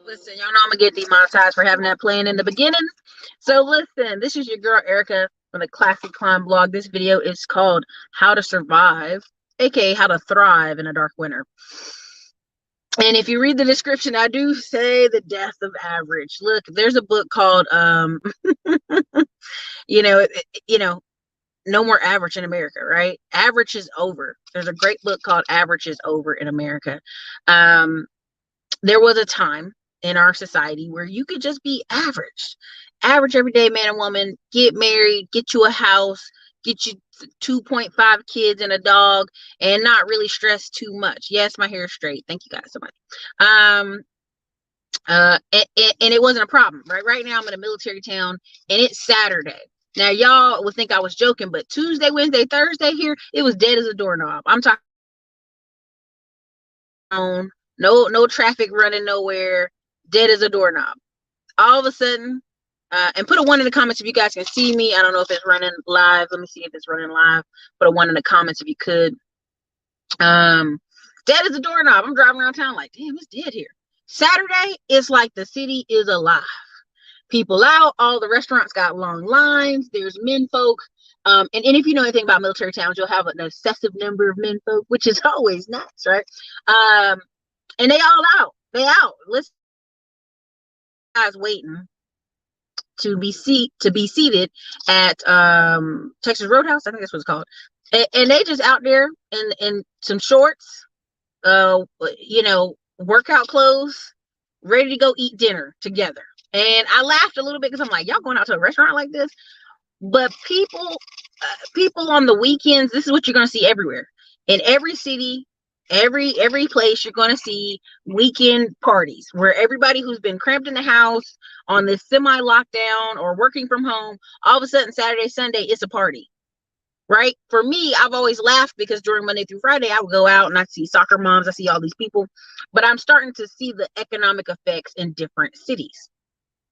Listen, y'all know I'm gonna get demonetized for having that playing in the beginning. So listen, this is your girl Erica from the Classic Climb blog. This video is called How to Survive, aka How to Thrive in a Dark Winter. And if you read the description, I do say the death of average. Look, there's a book called you know, you know, no more average in America, right? Average is over. There's a great book called Average is Over in America. Um, there was a time in our society where you could just be average everyday man and woman, get married, get you a house, get you 2.5 kids and a dog, and not really stress too much. Yes, my hair is straight. Thank you guys so much. And it wasn't a problem. Right now I'm in a military town and it's Saturday. Now y'all would think I was joking, but Tuesday, Wednesday, Thursday here, it was dead as a doorknob. I'm talking no traffic running nowhere, dead as a doorknob. All of a sudden, and put a 1 in the comments if you guys can see me. I don't know if it's running live. Let me see if it's running live. Put a 1 in the comments if you could. Dead as a doorknob. I'm driving around town like, damn, it's dead here. Saturday, it's like the city is alive. People out, all the restaurants got long lines. There's men folk. And if you know anything about military towns, you'll have an excessive number of men folk, which is always nice, right? And they all out. They out. Listen, guys waiting to be seated at Texas Roadhouse. I think that's what it's called. And they just out there in some shorts, workout clothes, ready to go eat dinner together. And I laughed a little bit because I'm like, y'all going out to a restaurant like this? But people on the weekends, this is what you're going to see everywhere. In every city, every place, you're going to see weekend parties where everybody who's been cramped in the house on this semi-lockdown or working from home, all of a sudden Saturday, Sunday, it's a party. Right? For me, I've always laughed because during Monday through Friday, I would go out and I see soccer moms, I see all these people, but I'm starting to see the economic effects in different cities.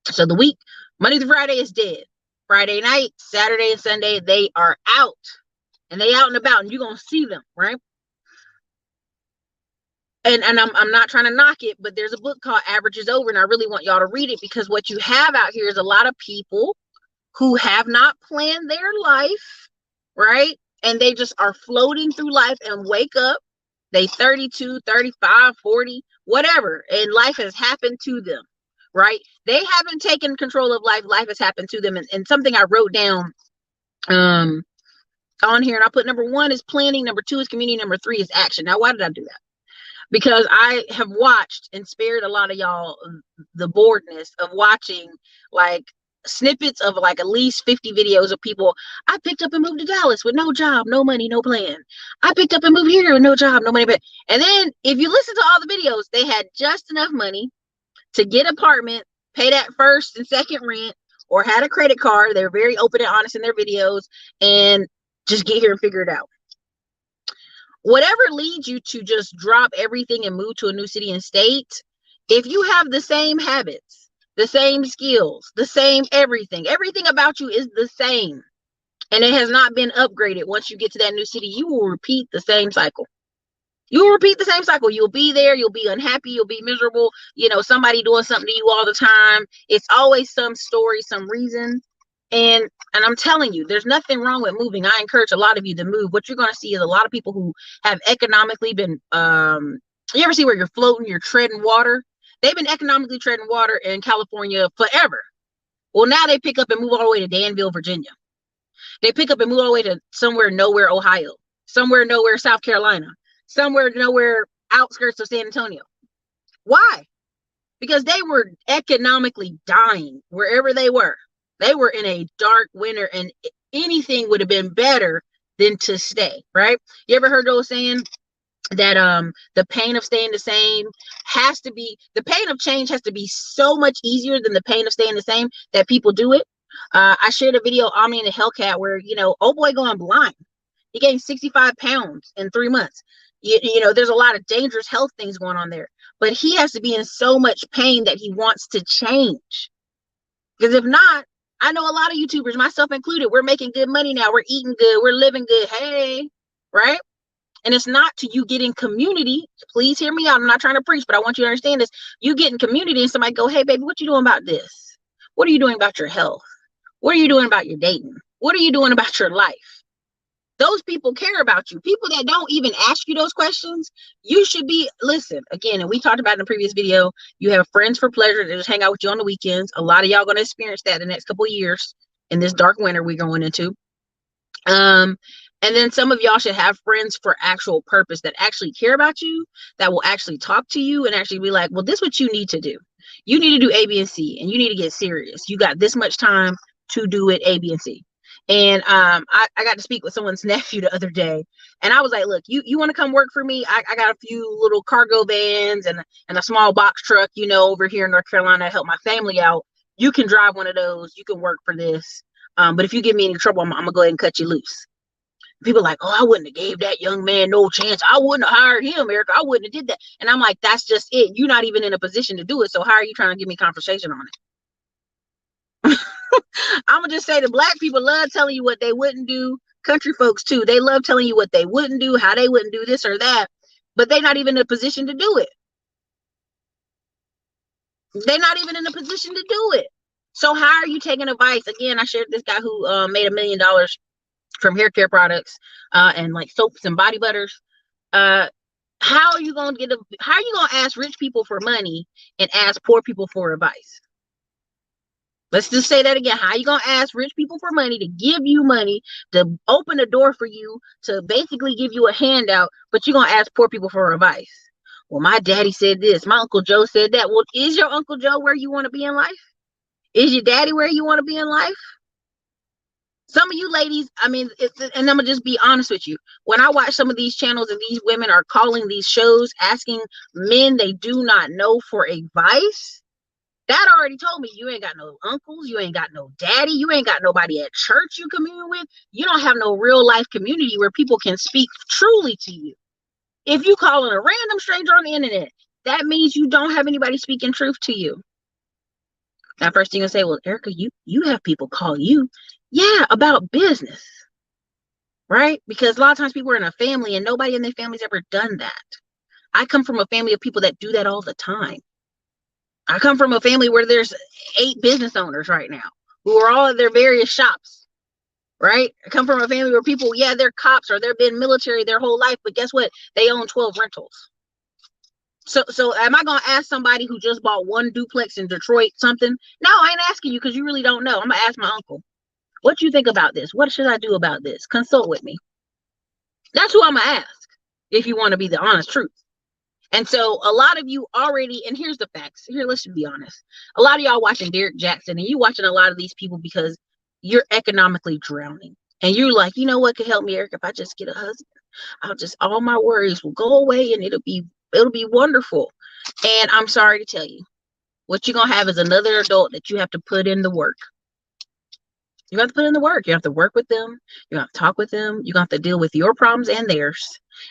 So the week, Monday through Friday is dead. Friday night, Saturday and Sunday, they are out and they out and about and you're going to see them, right? And I'm not trying to knock it, but there's a book called Average is Over and I really want y'all to read it because what you have out here is a lot of people who have not planned their life, right? And they just are floating through life and wake up. They 32, 35, 40, whatever. And life has happened to them, right? They haven't taken control of life. Life has happened to them. And something I wrote down on here, and I put number 1 is planning. Number 2 is community. Number 3 is action. Now, why did I do that? Because I have watched and spared a lot of y'all the boredness of watching like snippets of like at least 50 videos of people. I picked up and moved to Dallas with no job, no money, no plan. I picked up and moved here with no job, no money. And then if you listen to all the videos, they had just enough money to get an apartment, pay that first and second rent, or had a credit card. They're very open and honest in their videos and just get here and figure it out. Whatever leads you to just drop everything and move to a new city and state, if you have the same habits, the same skills, the same everything about you is the same, and it has not been upgraded. Once you get to that new city, you will repeat the same cycle. You'll be there, you'll be unhappy, you'll be miserable, somebody doing something to you all the time. It's always some story, some reason. And I'm telling you, there's nothing wrong with moving. I encourage a lot of you to move. What you're going to see is a lot of people who have economically been, you ever see where you're floating, you're treading water? They've been economically treading water in California forever. Well, now they pick up and move all the way to Danville, Virginia. They pick up and move all the way to somewhere nowhere, Ohio, somewhere nowhere, South Carolina, somewhere nowhere, outskirts of San Antonio. Why? Because they were economically dying wherever they were. They were in a dark winter and anything would have been better than to stay, right? You ever heard those saying that the pain of staying the same the pain of change has to be so much easier than the pain of staying the same that people do it. I shared a video, Omni and the Hellcat, where, old boy going blind. He gained 65 pounds in 3 months. There's a lot of dangerous health things going on there, but he has to be in so much pain that he wants to change. Because if not, I know a lot of YouTubers, myself included, we're making good money now. We're eating good. We're living good. Hey, right? And it's not to you get in community. Please hear me out. I'm not trying to preach, but I want you to understand this. You get in community and somebody go, hey, baby, what you doing about this? What are you doing about your health? What are you doing about your dating? What are you doing about your life? Those people care about you. People that don't even ask you those questions, you should be, listen, again, and we talked about in the previous video, you have friends for pleasure that just hang out with you on the weekends. A lot of y'all going to experience that in the next couple of years in this dark winter we're going into. And then some of y'all should have friends for actual purpose that actually care about you, that will actually talk to you and actually be like, well, this is what you need to do. You need to do A, B, and C, and you need to get serious. You got this much time to do it, A, B, and C. And I got to speak with someone's nephew the other day, and I was like, look, you want to come work for me? I got a few little cargo vans and a small box truck, you know, over here in North Carolina to help my family out. You can drive one of those. You can work for this. But if you give me any trouble, I'm going to go ahead and cut you loose. People are like, oh, I wouldn't have gave that young man no chance. I wouldn't have hired him, Erica. I wouldn't have did that. And I'm like, that's just it. You're not even in a position to do it. So how are you trying to give me conversation on it? I'm gonna just say the black people love telling you what they wouldn't do. Country folks too. They love telling you what they wouldn't do, how they wouldn't do this or that, but they're not even in a position to do it. They're not even in a position to do it. So how are you taking advice? Again, I shared this guy who made $1 million from hair care products and like soaps and body butters. How are you gonna ask rich people for money and ask poor people for advice? Let's just say that again. How are you gonna ask rich people for money to give you money, to open a door for you, to basically give you a handout, but you're gonna ask poor people for advice? Well, my daddy said this, my Uncle Joe said that. Well, is your Uncle Joe where you want to be in life? Is your daddy where you want to be in life? Some of you ladies, I mean, and I'm gonna just be honest with you. When I watch some of these channels and these women are calling these shows, asking men they do not know for advice, that already told me you ain't got no uncles, you ain't got no daddy, you ain't got nobody at church you commune with. You don't have no real life community where people can speak truly to you. If you calling a random stranger on the internet, that means you don't have anybody speaking truth to you. Now, first thing you say, well, Erica, you have people call you. Yeah, about business, right? Because a lot of times people are in a family and nobody in their family's ever done that. I come from a family of people that do that all the time. I come from a family where there's 8 business owners right now who are all at their various shops, right? I come from a family where people, yeah, they're cops or they've been military their whole life, but guess what? They own 12 rentals. So am I gonna ask somebody who just bought 1 duplex in Detroit something? No, I ain't asking you because you really don't know. I'm gonna ask my uncle. What you think about this? What should I do about this? Consult with me. That's who I'm gonna ask if you want to be the honest truth. And so a lot of you already, and here's the facts. Here, let's be honest. A lot of y'all watching Derek Jackson and you watching a lot of these people because you're economically drowning. And you're like, you know what could help me, Eric? If I just get a husband, all my worries will go away and it'll be wonderful. And I'm sorry to tell you, what you're gonna have is another adult that you have to put in the work. You have to put in the work. You have to work with them. You have to talk with them. You have to deal with your problems and theirs.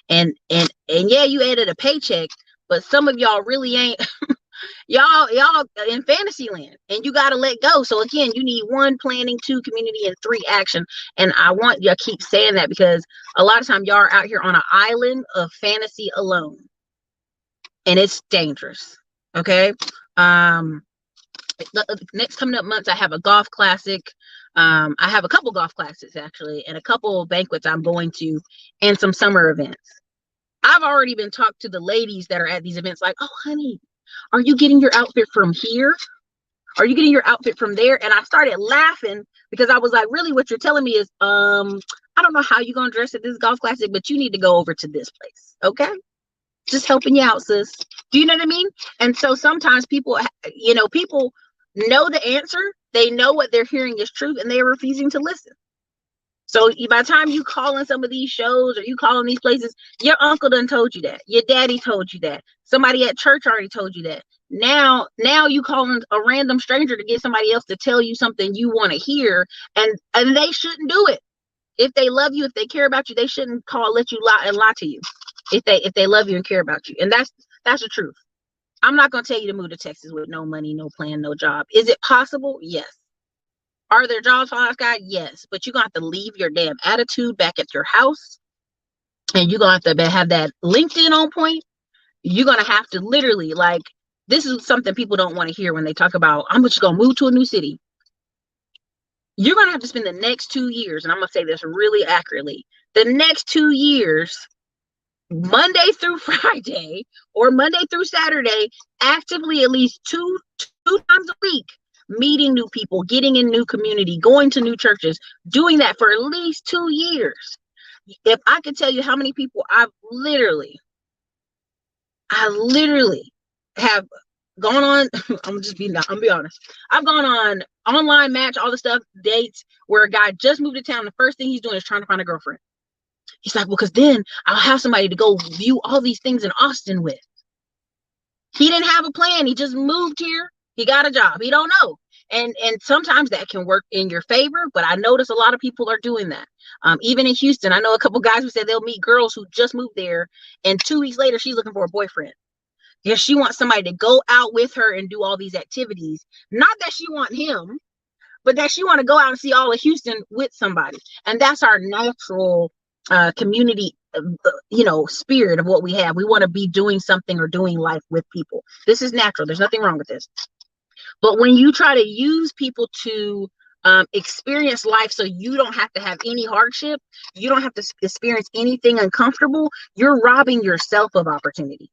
And yeah, you added a paycheck, but some of y'all really ain't. y'all in fantasy land, and you got to let go. So again, you need 1, planning, 2, community, and 3, action. And I want you to keep saying that because a lot of time y'all are out here on an island of fantasy alone, and it's dangerous. Okay. The next coming up months, I have a golf classic. I have a couple golf classes actually, and a couple banquets I'm going to, and some summer events. I've already been talked to the ladies that are at these events like, oh honey, are you getting your outfit from here? Are you getting your outfit from there? And I started laughing because I was like, really what you're telling me is, I don't know how you're going to dress at this golf classic, but you need to go over to this place. Okay. Just helping you out, sis. Do you know what I mean? And so sometimes people know the answer. They know what they're hearing is truth and they're refusing to listen. So by the time you call in some of these shows or you call in these places, your uncle done told you that. Your daddy told you that. Somebody at church already told you that. Now you calling a random stranger to get somebody else to tell you something you want to hear, and they shouldn't do it. If they love you, if they care about you, they shouldn't let you lie to you. If they love you and care about you. And that's the truth. I'm not going to tell you to move to Texas with no money, no plan, no job. Is it possible? Yes. Are there jobs on this guy? Yes. But you're going to have to leave your damn attitude back at your house. and you're gonna have to have that LinkedIn on point. You're gonna have to literally, like, this is something people don't want to hear when they talk about, I'm just gonna move to a new city. You're gonna have to spend the next 2 years, and I'm gonna say this really accurately, the next 2 years, Monday through Friday or Monday through Saturday, actively at least two times a week, meeting new people, getting in new community, going to new churches, doing that for at least 2 years. If I could tell you how many people I literally have gone on, I'm be honest. I've gone on online match, all the stuff, dates where a guy just moved to town. The first thing he's doing is trying to find a girlfriend. He's like, well, because then I'll have somebody to go view all these things in Austin with. He didn't have a plan. He just moved here. He got a job. He don't know. And sometimes that can work in your favor, but I notice a lot of people are doing that. Even in Houston, I know a couple guys who said they'll meet girls who just moved there, and 2 weeks later, she's looking for a boyfriend. Yeah, she wants somebody to go out with her and do all these activities. Not that she want him, but that she want to go out and see all of Houston with somebody. And that's our natural community, spirit of what we have. We want to be doing something or doing life with people. This is natural. There's nothing wrong with this. But when you try to use people to experience life so you don't have to have any hardship, you don't have to experience anything uncomfortable, you're robbing yourself of opportunity.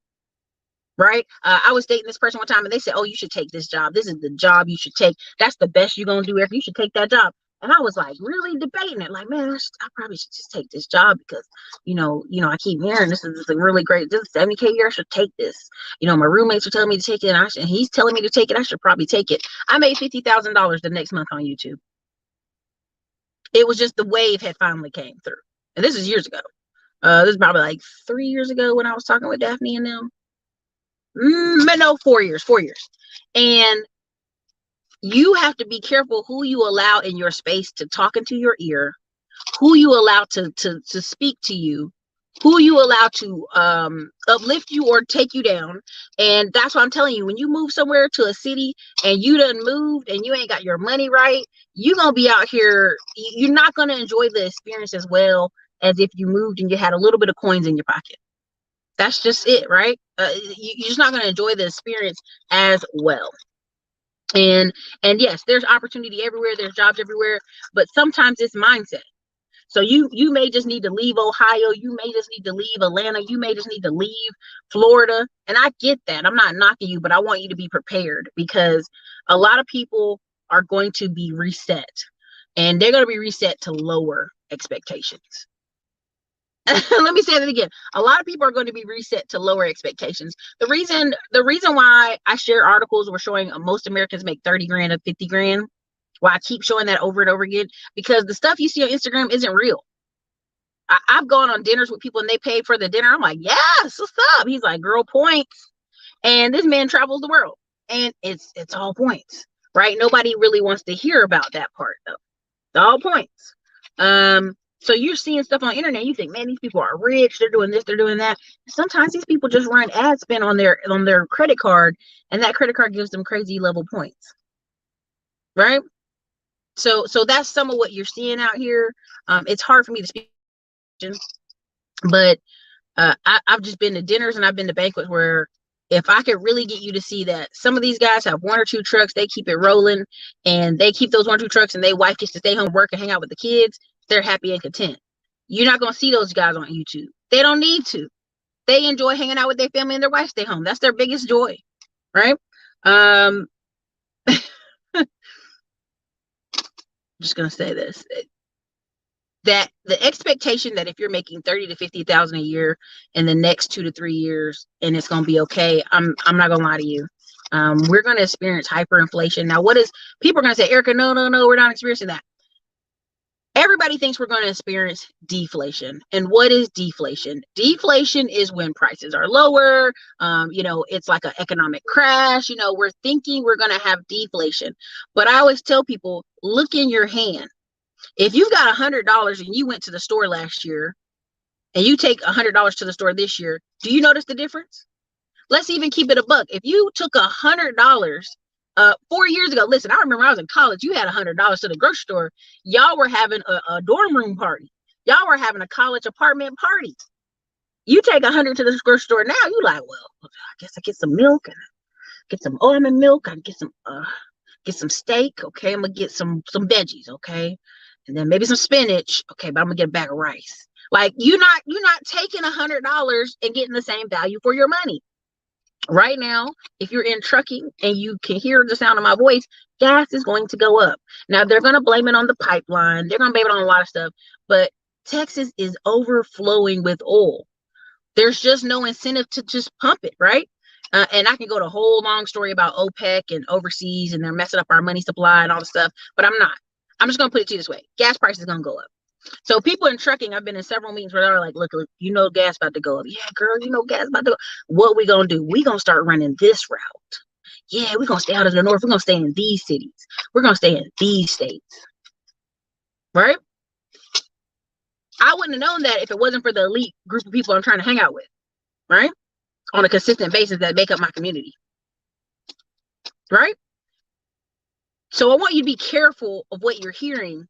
Right? I was dating this person one time and they said, oh, you should take this job. This is the job you should take. That's the best you're going to do ever. You should take that job. And I was like really debating it. Like, man, I probably should just take this job because, I keep hearing this is a really great, this is 70K a year. I should take this. My roommates are telling me to take it and he's telling me to take it. I should probably take it. I made $50,000 the next month on YouTube. It was just the wave had finally came through. And this is years ago. This is probably like 3 years ago when I was talking with Daphne and them. No, 4 years. And you have to be careful who you allow in your space to talk into your ear, who you allow to speak to you, who you allow to uplift you or take you down. And that's what I'm telling you. When you move somewhere to a city and you done moved and you ain't got your money right, you're going to be out here. You're not going to enjoy the experience as well as if you moved and you had a little bit of coins in your pocket. That's just it, right? You're just not going to enjoy the experience as well. And yes, there's opportunity everywhere. There's jobs everywhere, but sometimes it's mindset. So you may just need to leave Ohio. You may just need to leave Atlanta. You may just need to leave Florida. And I get that. I'm not knocking you, but I want you to be prepared because a lot of people are going to be reset, and they're going to be reset to lower expectations. Let me say that again. A lot of people are going to be reset to lower expectations. The reason why I share articles where showing most Americans make 30 grand or 50 grand, why I keep showing that over and over again, because the stuff you see on Instagram isn't real. I've gone on dinners with people and they paid for the dinner. I'm like, yes, what's up? He's like, girl, points. And this man travels the world and it's all points, right? Nobody really wants to hear about that part though. It's all points. So you're seeing stuff on the internet, you think, man, these people are rich, they're doing this, they're doing that. Sometimes these people just run ad spend on their credit card, and that credit card gives them crazy level points. Right? So that's some of what you're seeing out here. It's hard for me to speak, but I've just been to dinners and I've been to banquets where if I could really get you to see that some of these guys have 1 or 2 trucks, they keep it rolling, and they keep those 1 or 2 trucks, and their wife gets to stay home, work, and hang out with the kids. They're happy and content. You're not going to see those guys on YouTube. They don't need to. They enjoy hanging out with their family and their wife stay home. That's their biggest joy, right? I'm just going to say this, that the expectation that if you're making 30 to 50,000 a year in the next 2 to 3 years and it's going to be okay, I'm not going to lie to you. We're going to experience hyperinflation. Now, people are going to say, Erica, no, we're not experiencing that. Everybody thinks we're going to experience deflation. And what is deflation? Deflation is when prices are lower. It's like an economic crash. We're thinking we're going to have deflation. But I always tell people, look in your hand. If you've got $100 and you went to the store last year and you take $100 to the store this year, do you notice the difference? Let's even keep it a buck. If you took $100 4 years ago, listen, I remember I was in college, you had $100 to the grocery store. Y'all were having a dorm room party. Y'all were having a college apartment party. You take 100 to the grocery store now, you like, well, I guess I get some milk and get some almond milk. I get some steak. Okay, I'm gonna get some veggies. Okay, and then maybe some spinach. Okay, but I'm gonna get a bag of rice. Like you're not taking $100 and getting the same value for your money. Right now, if you're in trucking and you can hear the sound of my voice, gas is going to go up. Now they're going to blame it on the pipeline. They're going to blame it on a lot of stuff, but Texas is overflowing with oil. There's just no incentive to just pump it, right? And I can go to a whole long story about OPEC and overseas and they're messing up our money supply and all the stuff, but I'm not. I'm just going to put it to you this way. Gas prices are going to go up. So people in trucking, I've been in several meetings where they're like, look, you know, gas about to go up. Yeah, girl, you know, gas about to go. What we going to do? We going to start running this route. Yeah, we're going to stay out of the north. We're going to stay in these cities. We're going to stay in these states. Right? I wouldn't have known that if it wasn't for the elite group of people I'm trying to hang out with. Right? On a consistent basis that make up my community. Right? So I want you to be careful of what you're hearing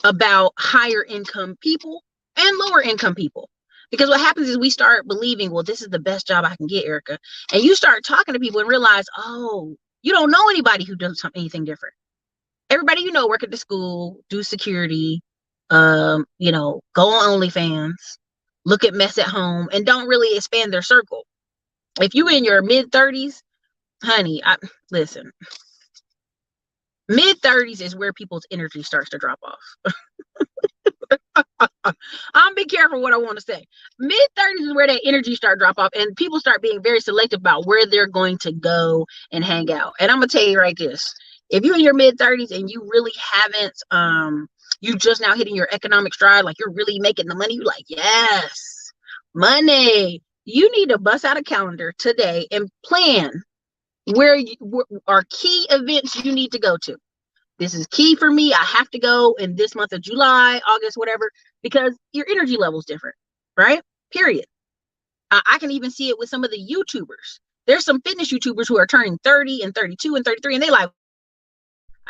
about higher income people and lower income people. Because what happens is we start believing, well, this is the best job I can get, Erica. And you start talking to people and realize, oh, you don't know anybody who does anything different. Everybody you know work at the school, do security, you know, go on OnlyFans, look at mess at home, and don't really expand their circle. If you in your mid-30s, honey, listen, mid-30s is where people's energy starts to drop off. I'm be careful what I want to say. Mid-30s is where that energy start drop off and people start being very selective about where they're going to go and hang out. And I'm gonna tell you right this. If you're in your mid-30s and you really haven't you just now hitting your economic stride, like you're really making the money, you're like, yes, money. You need to bust out a calendar today and plan where are key events you need to go to. This is key for me. I have to go in this month of July, August, whatever, because your energy level is different, right? Period. I can even see it with some of the YouTubers. There's some fitness YouTubers who are turning 30 and 32 and 33, and they like,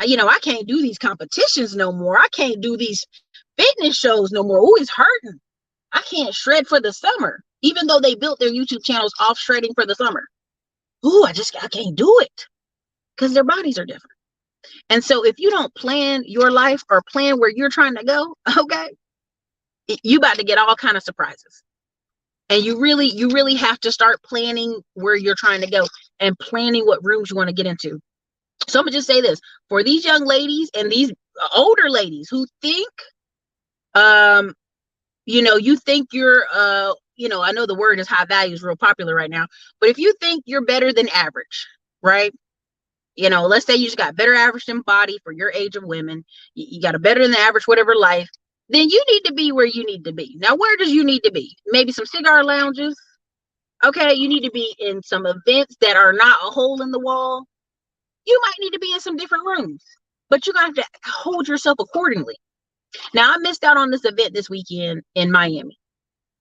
you know, I can't do these competitions no more. I can't do these fitness shows no more. Ooh, it's hurting. I can't shred for the summer, even though they built their YouTube channels off shredding for the summer. Ooh, I can't do it because their bodies are different. And so if you don't plan your life or plan where you're trying to go, okay, you about to get all kind of surprises. And you really have to start planning where you're trying to go and planning what rooms you want to get into. So I'm gonna just say this for these young ladies and these older ladies who think, you know, you think you're, you know, I know the word is high value is real popular right now, but if you think you're better than average, right? You know, let's say you just got better average than body for your age of women. You got a better than average, whatever life, then you need to be where you need to be. Now, where does you need to be? Maybe some cigar lounges. Okay. You need to be in some events that are not a hole in the wall. You might need to be in some different rooms, but you're going to have to hold yourself accordingly. Now, I missed out on this event this weekend in Miami.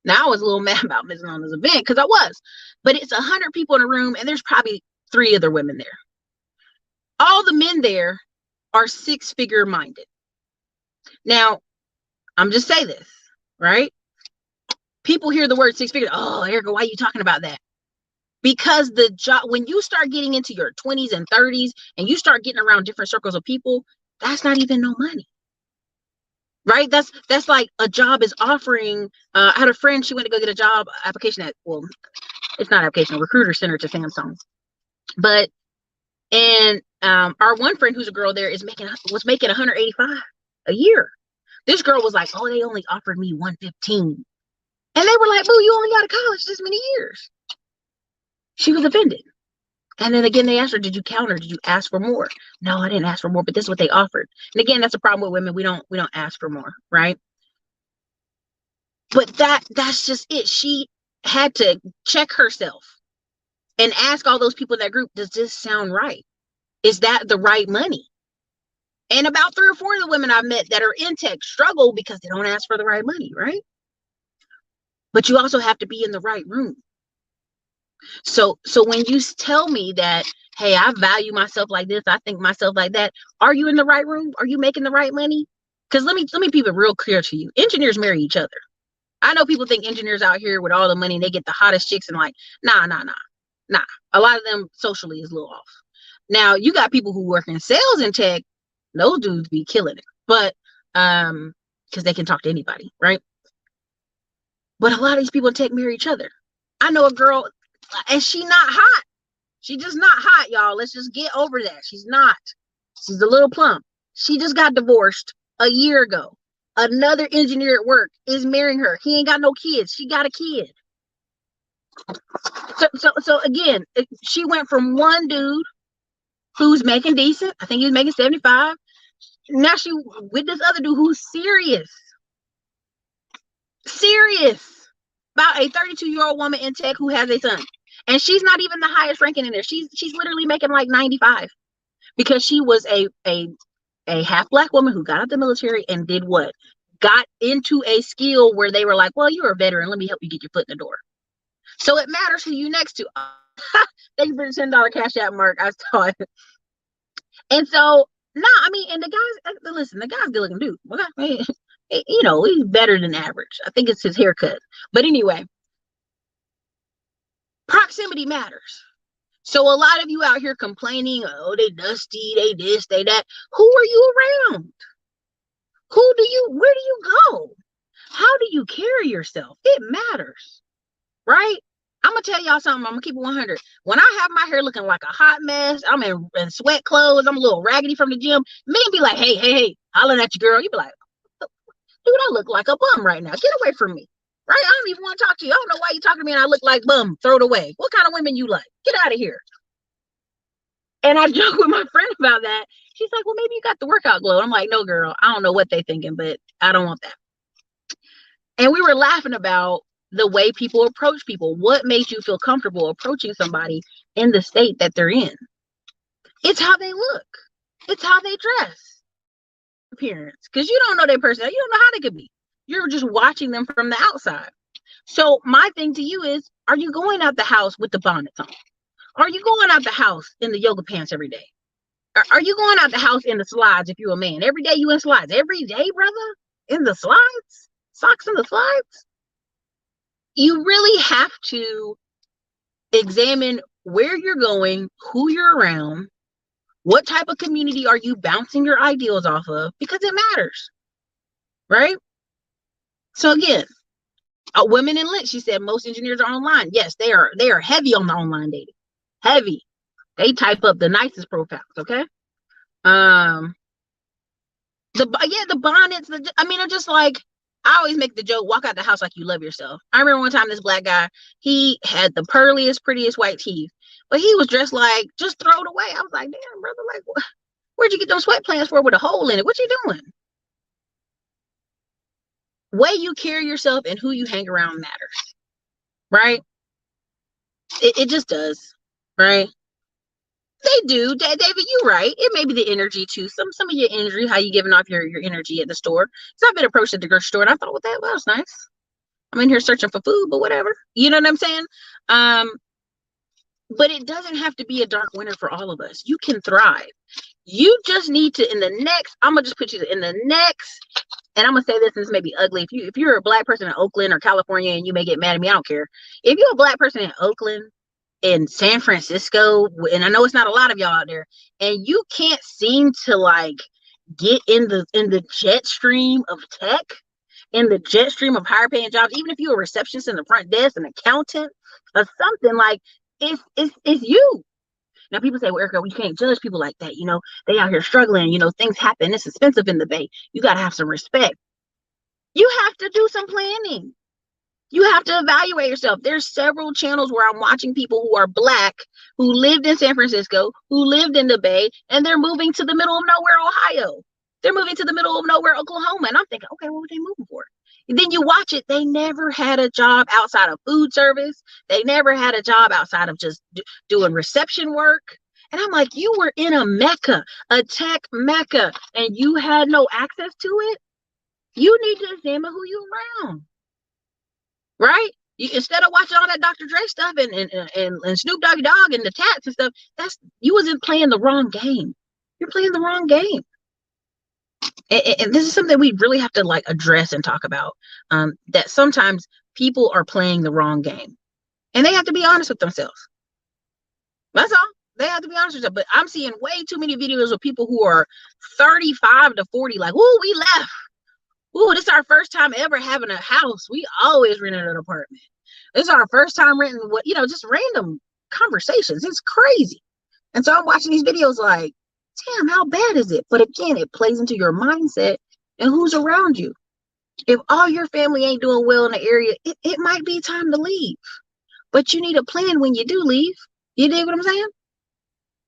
Now, I was a little mad about missing on this event because I was, but it's 100 people in a room and there's probably 3 other women there. All the men there are 6-figure minded. Now, I'm just saying this, right? People hear the word 6-figure. Oh, Erica, why are you talking about that? Because the job, when you start getting into your 20s and 30s and you start getting around different circles of people, that's not even no money. Right? That's like a job is offering. I had a friend, she went to go get a job application at, well, it's not application, recruiter center to Samsung. But and our one friend who's a girl there was making 185 a year. This girl was like, oh, they only offered me 115. And they were like, boo, you only got to college this many years. She was offended. And then again, they asked her, did you counter? Did you ask for more? No, I didn't ask for more, but this is what they offered. And again, that's a problem with women. We don't ask for more, right? But that's just it. She had to check herself and ask all those people in that group, does this sound right? Is that the right money? And about 3 or 4 of the women I've met that are in tech struggle because they don't ask for the right money, right? But you also have to be in the right room. So when you tell me that, hey, I value myself like this, I think myself like that, are you in the right room? Are you making the right money? Because let me be real clear to you. Engineers marry each other. I know people think engineers out here with all the money, they get the hottest chicks, and like, nah. A lot of them socially is a little off. Now you got people who work in sales and tech, those dudes be killing it. But because they can talk to anybody, right? But a lot of these people in tech marry each other. I know a girl, and she not hot. She just not hot, y'all. Let's just get over that. She's not. She's a little plump. She just got divorced a year ago. Another engineer at work is marrying her. He ain't got no kids. She got a kid. So again, she went from one dude who's making decent. I think he was making 75. Now she with this other dude who's serious about a 32-year-old woman in tech who has a son, and she's not even the highest ranking in there. She's literally making like 95 because she was a half black woman who got out the military and did what? Got into a skill where they were like, well, you're a veteran, let me help you get your foot in the door. So it matters who you next to. Thank you for the $10 cash app, Mark. I saw it. And so I mean, and the guy's good looking dude. Okay? You know, he's better than average. I think it's his haircut. But anyway, proximity matters. So a lot of you out here complaining, oh, they dusty, they this, they that. Who are you around? Where do you go? How do you carry yourself? It matters, right? I'm gonna tell y'all something. I'm gonna keep it 100. When I have my hair looking like a hot mess, I'm in sweat clothes, I'm a little raggedy from the gym, men be like, hey, hollering at you, girl. You be like, dude, I look like a bum right now. Get away from me. Right? I don't even want to talk to you. I don't know why you talking to me and I look like bum. Throw it away. What kind of women you like? Get out of here. And I joke with my friend about that. She's like, well, maybe you got the workout glow. I'm like, no, girl. I don't know what they thinking, but I don't want that. And we were laughing about the way people approach people. What made you feel comfortable approaching somebody in the state that they're in? It's how they look. It's how they dress. Appearance. Because you don't know their personality. You don't know how they could be. You're just watching them from the outside. So my thing to you is, are you going out the house with the bonnets on? Are you going out the house in the yoga pants every day? Are you going out the house in the slides if you're a man? Every day you in slides. Every day, brother? In the slides? Socks in the slides? You really have to examine where you're going, who you're around, what type of community are you bouncing your ideals off of, because it matters, right? So again, women in lit, she said most engineers are online. Yes, they are heavy on the online dating. Heavy. They type up the nicest profiles, okay? The bonnets, I'm just like, I always make the joke, walk out the house like you love yourself. I remember one time this black guy, he had the pearliest, prettiest white teeth, but he was dressed like, just throw it away. I was like, damn, brother, like, where'd you get those sweat pants for with a hole in it? What you doing? Way you carry yourself and who you hang around matters, right? It just does, right? They do. David, you're right. It may be the energy too. Some of your energy, how you giving off your energy at the store. So I've been approached at the grocery store and I thought, well, that was nice. I'm in here searching for food, but whatever. You know what I'm saying? But it doesn't have to be a dark winter for all of us. You can thrive. You just need to, I'm going to just put you in the next, and I'm going to say this, and this may be ugly. If you're a black person in Oakland or California, and you may get mad at me, I don't care. If you're a black person in Oakland, in San Francisco, and I know it's not a lot of y'all out there, and you can't seem to like get in the jet stream of tech, in the jet stream of higher paying jobs, even if you're a receptionist in the front desk, an accountant or something, like it's you. Now people say, well, Erica, we can't judge people like that. You know, they out here struggling, you know, things happen. It's expensive in the Bay. You got to have some respect. You have to do some planning. You have to evaluate yourself. There's several channels where I'm watching people who are black, who lived in San Francisco, who lived in the Bay, and they're moving to the middle of nowhere, Ohio. They're moving to the middle of nowhere, Oklahoma. And I'm thinking, okay, what were they moving for? And then you watch it. They never had a job outside of food service. They never had a job outside of just doing reception work. And I'm like, you were in a mecca, a tech mecca, and you had no access to it. You need to examine who you're around. Right? Instead of watching all that Dr. Dre stuff and Snoop Doggy Dogg and the tats and stuff, you wasn't playing the wrong game. You're playing the wrong game. And this is something we really have to like address and talk about, that sometimes people are playing the wrong game and they have to be honest with themselves. That's all. They have to be honest with themselves. But I'm seeing way too many videos of people who are 35 to 40 like, oh, we left. Oh, this is our first time ever having a house. We always rented an apartment. This is our first time renting, what, just random conversations. It's crazy. And so I'm watching these videos like, damn, how bad is it? But again, it plays into your mindset and who's around you. If all your family ain't doing well in the area, it might be time to leave. But you need a plan when you do leave. You dig what I'm saying?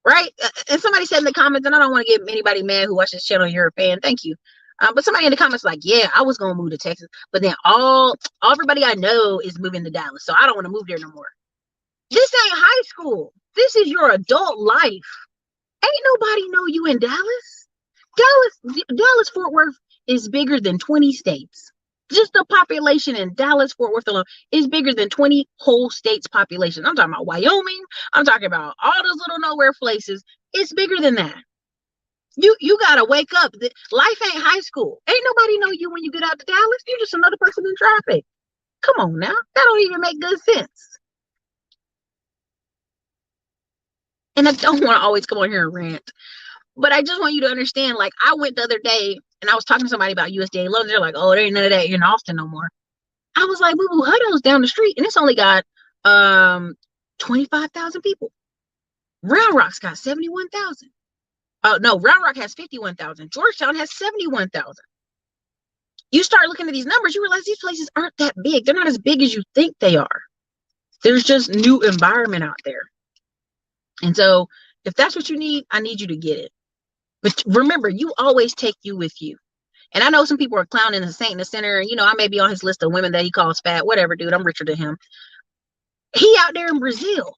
Right? And somebody said in the comments, and I don't want to get anybody mad who watches this channel, you're a fan. Thank you. But somebody in the comments like, yeah, I was gonna move to Texas, but then everybody I know is moving to Dallas, so I don't want to move there no more. This ain't high school. This is your adult life. Ain't nobody know you in Dallas. Dallas Fort Worth is bigger than 20 states. Just the population in Dallas Fort Worth alone is bigger than 20 whole states population. I'm talking about Wyoming. I'm talking about all those little nowhere places. It's bigger than that. You gotta wake up. Life ain't high school. Ain't nobody know you when you get out to Dallas. You're just another person in traffic. Come on now. That don't even make good sense. And I don't want to always come on here and rant, but I just want you to understand, like, I went the other day and I was talking to somebody about USDA loans. They're like, oh, there ain't none of that in Austin no more. I was like, boo-boo, Hutto's down the street and it's only got 25,000 people. Round Rock's got 71,000. No, Round Rock has 51,000. Georgetown has 71,000. You start looking at these numbers, you realize these places aren't that big. They're not as big as you think they are. There's just new environment out there. And so if that's what you need, I need you to get it. But remember, you always take you with you. And I know some people are clowning the saint in the center. And, I may be on his list of women that he calls fat. Whatever, dude. I'm richer than him. He out there in Brazil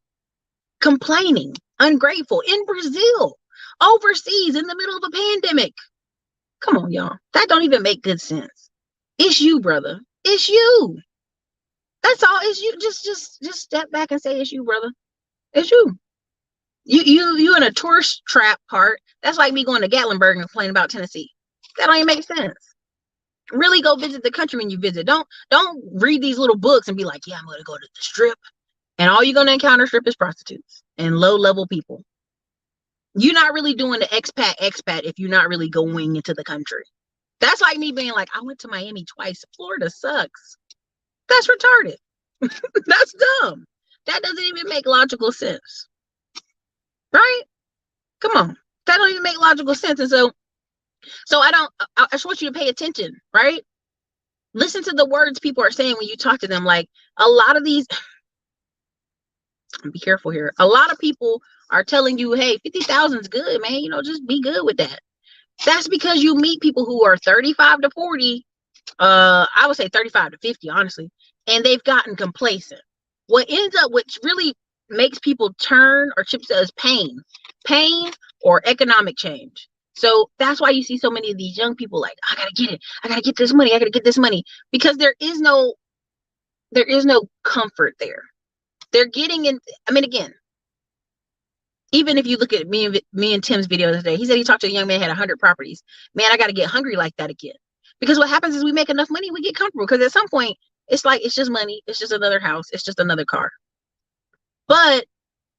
complaining, ungrateful in Brazil, overseas in the middle of a pandemic. Come on, y'all. That don't even make good sense. It's you, brother. It's you. That's all. It's you. Just step back and say it's you, brother. It's you. You in a tourist trap part. That's like me going to Gatlinburg and complaining about Tennessee. That don't even make sense. Really go visit the country when you visit. Don't read these little books and be like, yeah, I'm going to go to the strip. And all you're going to encounter strip is prostitutes and low-level people. You're not really doing the expat if you're not really going into the country. That's like me being like, I went to Miami twice. Florida sucks. That's retarded. That's dumb. That doesn't even make logical sense. Right? Come on. That don't even make logical sense. And so I just want you to pay attention, right? Listen to the words people are saying when you talk to them. Like, a lot of these, be careful here. A lot of people are telling you, hey, 50,000 is good, man. Just be good with that. That's because you meet people who are 35 to 40. I would say 35 to 50, honestly. And they've gotten complacent. What really makes people turn or chips as pain or economic change. So that's why you see so many of these young people like, I gotta get it. I gotta get this money. I gotta get this money, because there is no comfort there. They're getting in. I mean, again, even if you look at me and Tim's video today, he said he talked to a young man who had 100 properties. Man, I got to get hungry like that again. Because what happens is we make enough money, we get comfortable. Because at some point, it's like, it's just money. It's just another house. It's just another car. But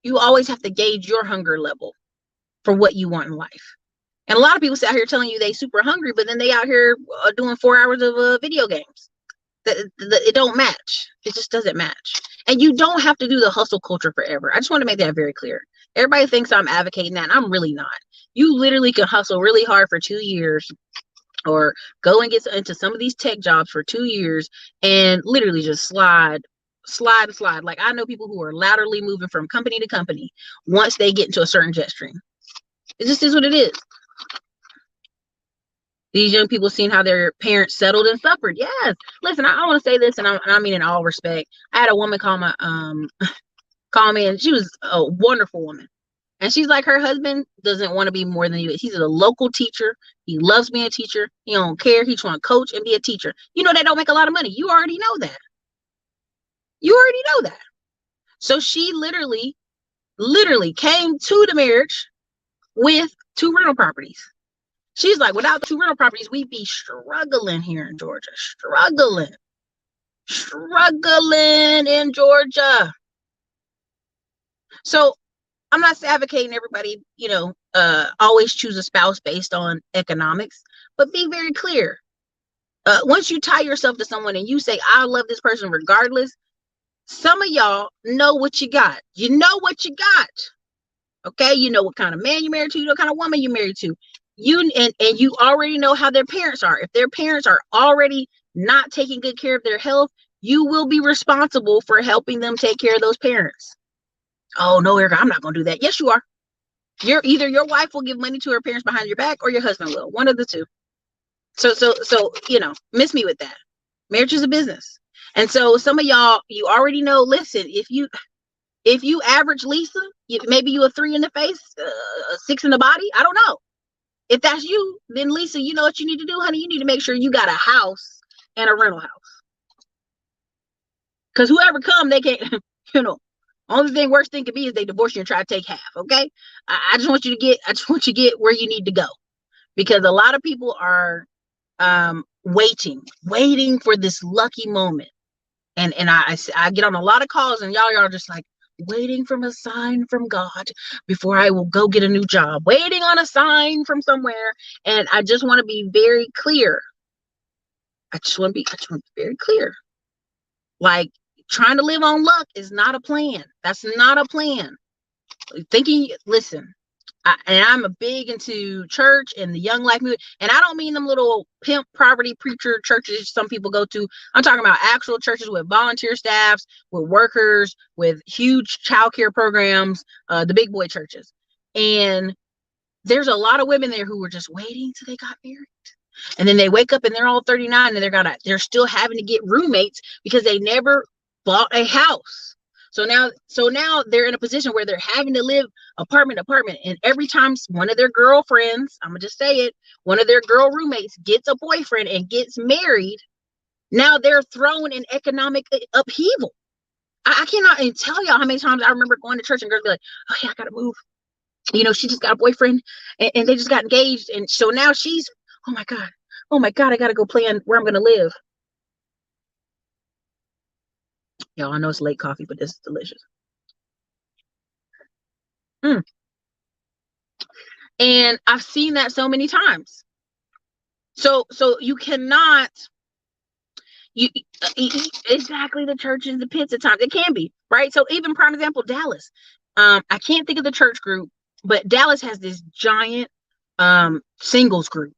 you always have to gauge your hunger level for what you want in life. And a lot of people sit out here telling you they super hungry, but then they out here doing 4 hours of video games. It don't match. It just doesn't match. And you don't have to do the hustle culture forever. I just want to make that very clear. Everybody thinks I'm advocating that, and I'm really not. You literally can hustle really hard for 2 years, or go and get into some of these tech jobs for 2 years and literally just slide. Like, I know people who are laterally moving from company to company once they get into a certain jet stream. It just is what it is. These young people seeing how their parents settled and suffered. Yes. Listen, I want to say this, and I mean in all respect. I had a woman call me, and she was a wonderful woman. And she's like, her husband doesn't want to be more than you. He's a local teacher. He loves being a teacher. He don't care. He just want to coach and be a teacher. They don't make a lot of money. You already know that. So she literally came to the marriage with 2 rental properties. She's like, without 2 rental properties, we'd be struggling here in Georgia. Struggling in Georgia. So I'm not advocating everybody, always choose a spouse based on economics, but be very clear. Once you tie yourself to someone and you say, I love this person regardless, some of y'all know what you got. You know what you got. Okay, you know what kind of man you're married to, you know what kind of woman you're married to. You and you already know how their parents are. If their parents are already not taking good care of their health, you will be responsible for helping them take care of those parents. Oh no, Erica, I'm not gonna do that. Yes, you are. Your wife will give money to her parents behind your back, or your husband will. One of the two. So miss me with that. Marriage is a business. And so some of y'all, you already know, listen, if you average Lisa, maybe you a 3 in the face, a 6 in the body. I don't know. If that's you, then Lisa, you know what you need to do, honey? You need to make sure you got a house and a rental house. Because whoever come, they can't, only worst thing could be is they divorce you and try to take half. Okay. I just want you to get where you need to go, because a lot of people are waiting for this lucky moment. And I get on a lot of calls and y'all are just like, waiting from a sign from God before I will go get a new job, waiting on a sign from somewhere. And I just want to be very clear. I just want to be very clear. Like, trying to live on luck is not a plan. That's not a plan. Listen, I'm a big into church and the Young Life movement, and I don't mean them little pimp poverty preacher churches some people go to. I'm talking about actual churches with volunteer staffs, with workers, with huge childcare programs, the big boy churches. And there's a lot of women there who were just waiting till they got married, and then they wake up and they're all 39 and they're still having to get roommates because they never bought a house. So now they're in a position where they're having to live apartment. And every time one of their girlfriends, I'm going to just say it, one of their girl roommates gets a boyfriend and gets married, now they're thrown in economic upheaval. I cannot even tell y'all how many times I remember going to church and girls be like, oh yeah, I got to move. She just got a boyfriend and they just got engaged. And so now she's, oh my God, I got to go plan where I'm going to live. Y'all, I know it's late coffee, but this is delicious. And I've seen that so many times. So you cannot, exactly, the church is the pits at times. It can be, right? So even prime example, Dallas. I can't think of the church group, but Dallas has this giant singles group.